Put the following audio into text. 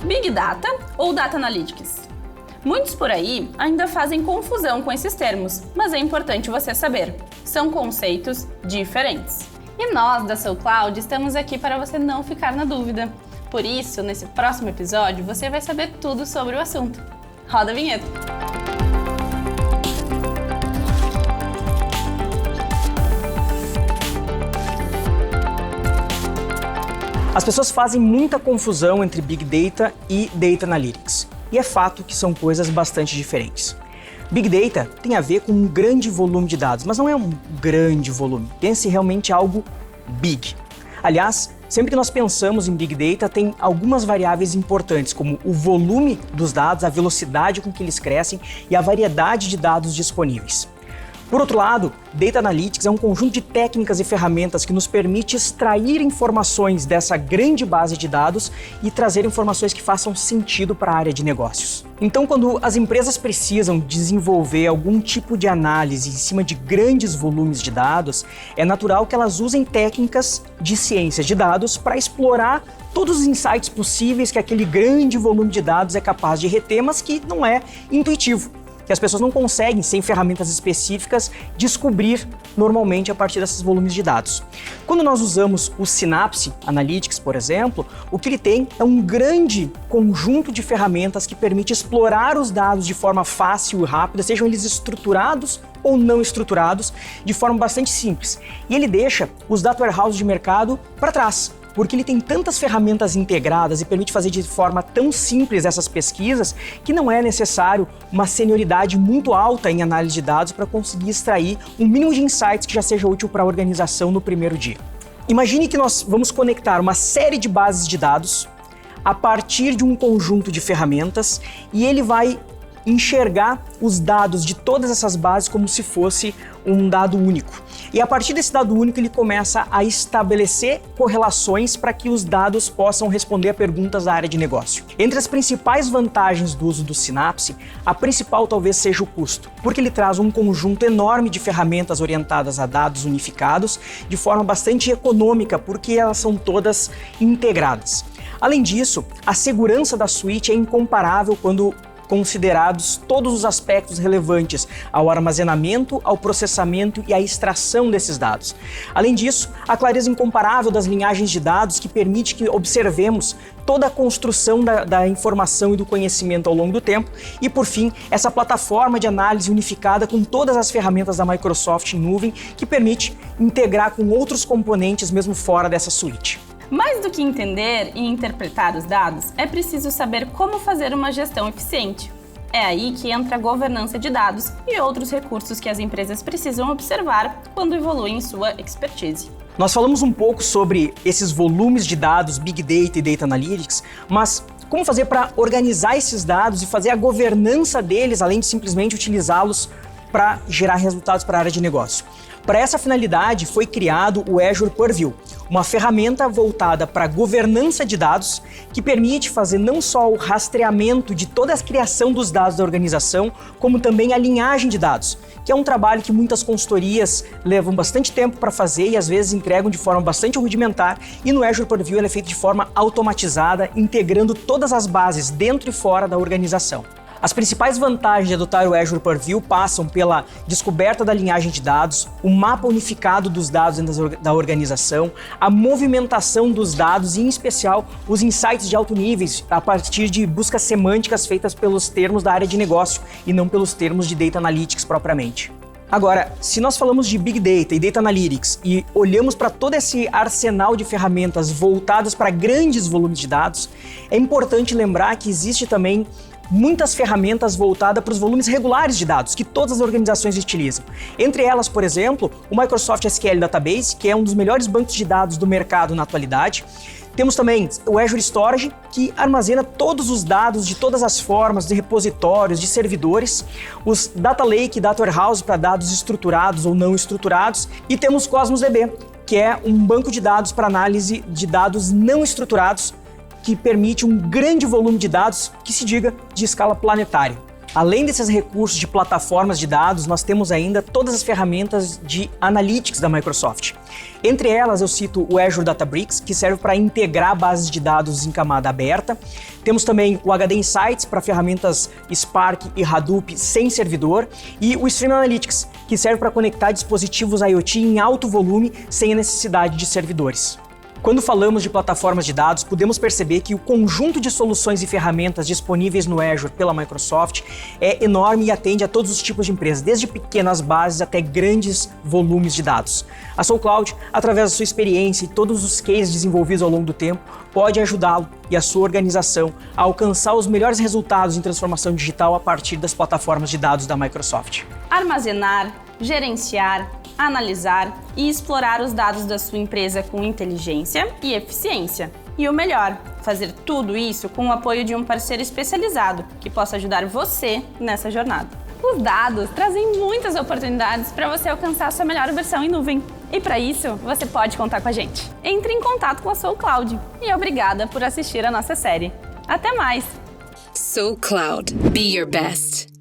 Big Data ou Data Analytics? Muitos por aí ainda fazem confusão com esses termos, mas é importante você saber. São conceitos diferentes. E nós, da SoCloud, estamos aqui para você não ficar na dúvida. Por isso, nesse próximo episódio, você vai saber tudo sobre o assunto. Roda a vinheta! As pessoas fazem muita confusão entre Big Data e Data Analytics. E é fato que são coisas bastante diferentes. Big Data tem a ver com um grande volume de dados, mas não é um grande volume. Pense realmente algo big. Aliás, sempre que nós pensamos em Big Data, tem algumas variáveis importantes, como o volume dos dados, a velocidade com que eles crescem e a variedade de dados disponíveis. Por outro lado, Data Analytics é um conjunto de técnicas e ferramentas que nos permite extrair informações dessa grande base de dados e trazer informações que façam sentido para a área de negócios. Então, quando as empresas precisam desenvolver algum tipo de análise em cima de grandes volumes de dados, é natural que elas usem técnicas de ciência de dados para explorar todos os insights possíveis que aquele grande volume de dados é capaz de reter, mas que não é intuitivo, que as pessoas não conseguem, sem ferramentas específicas, descobrir normalmente a partir desses volumes de dados. Quando nós usamos o Synapse Analytics, por exemplo, o que ele tem é um grande conjunto de ferramentas que permite explorar os dados de forma fácil e rápida, sejam eles estruturados ou não estruturados, de forma bastante simples. E ele deixa os data warehouse de mercado para trás, porque ele tem tantas ferramentas integradas e permite fazer de forma tão simples essas pesquisas que não é necessário uma senioridade muito alta em análise de dados para conseguir extrair um mínimo de insights que já seja útil para a organização no primeiro dia. Imagine que nós vamos conectar uma série de bases de dados a partir de um conjunto de ferramentas e ele vai enxergar os dados de todas essas bases como se fosse um dado único. E a partir desse dado único ele começa a estabelecer correlações para que os dados possam responder a perguntas da área de negócio. Entre as principais vantagens do uso do Synapse, a principal talvez seja o custo, porque ele traz um conjunto enorme de ferramentas orientadas a dados unificados de forma bastante econômica, porque elas são todas integradas. Além disso, a segurança da suíte é incomparável quando considerados todos os aspectos relevantes ao armazenamento, ao processamento e à extração desses dados. Além disso, a clareza incomparável das linhagens de dados que permite que observemos toda a construção da informação e do conhecimento ao longo do tempo e, por fim, essa plataforma de análise unificada com todas as ferramentas da Microsoft em nuvem que permite integrar com outros componentes mesmo fora dessa suíte. Mais do que entender e interpretar os dados, é preciso saber como fazer uma gestão eficiente. É aí que entra a governança de dados e outros recursos que as empresas precisam observar quando evoluem sua expertise. Nós falamos um pouco sobre esses volumes de dados, Big Data e Data Analytics, mas como fazer para organizar esses dados e fazer a governança deles, além de simplesmente utilizá-los para gerar resultados para a área de negócio? Para essa finalidade foi criado o Azure Purview, uma ferramenta voltada para a governança de dados que permite fazer não só o rastreamento de toda a criação dos dados da organização, como também a linhagem de dados, que é um trabalho que muitas consultorias levam bastante tempo para fazer e às vezes entregam de forma bastante rudimentar, e no Azure Purview ele é feito de forma automatizada, integrando todas as bases dentro e fora da organização. As principais vantagens de adotar o Azure Purview passam pela descoberta da linhagem de dados, o mapa unificado dos dados dentro da organização, a movimentação dos dados e, em especial, os insights de alto nível a partir de buscas semânticas feitas pelos termos da área de negócio e não pelos termos de Data Analytics propriamente. Agora, se nós falamos de Big Data e Data Analytics e olhamos para todo esse arsenal de ferramentas voltadas para grandes volumes de dados, é importante lembrar que existe também muitas ferramentas voltadas para os volumes regulares de dados que todas as organizações utilizam. Entre elas, por exemplo, o Microsoft SQL Database, que é um dos melhores bancos de dados do mercado na atualidade. Temos também o Azure Storage, que armazena todos os dados de todas as formas, de repositórios, de servidores, os Data Lake e Data Warehouse para dados estruturados ou não estruturados, e temos Cosmos DB, que é um banco de dados para análise de dados não estruturados, que permite um grande volume de dados, que se diga de escala planetária. Além desses recursos de plataformas de dados, nós temos ainda todas as ferramentas de Analytics da Microsoft. Entre elas, eu cito o Azure Databricks, que serve para integrar bases de dados em camada aberta. Temos também o HD Insights para ferramentas Spark e Hadoop sem servidor. E o Stream Analytics, que serve para conectar dispositivos IoT em alto volume sem a necessidade de servidores. Quando falamos de plataformas de dados, podemos perceber que o conjunto de soluções e ferramentas disponíveis no Azure pela Microsoft é enorme e atende a todos os tipos de empresas, desde pequenas bases até grandes volumes de dados. A SoulCloud, através da sua experiência e todos os cases desenvolvidos ao longo do tempo, pode ajudá-lo e a sua organização a alcançar os melhores resultados em transformação digital a partir das plataformas de dados da Microsoft. Armazenar, gerenciar, analisar e explorar os dados da sua empresa com inteligência e eficiência. E o melhor, fazer tudo isso com o apoio de um parceiro especializado que possa ajudar você nessa jornada. Os dados trazem muitas oportunidades para você alcançar a sua melhor versão em nuvem. E para isso, você pode contar com a gente. Entre em contato com a SoulCloud. E obrigada por assistir a nossa série. Até mais! SoulCloud. Be your best.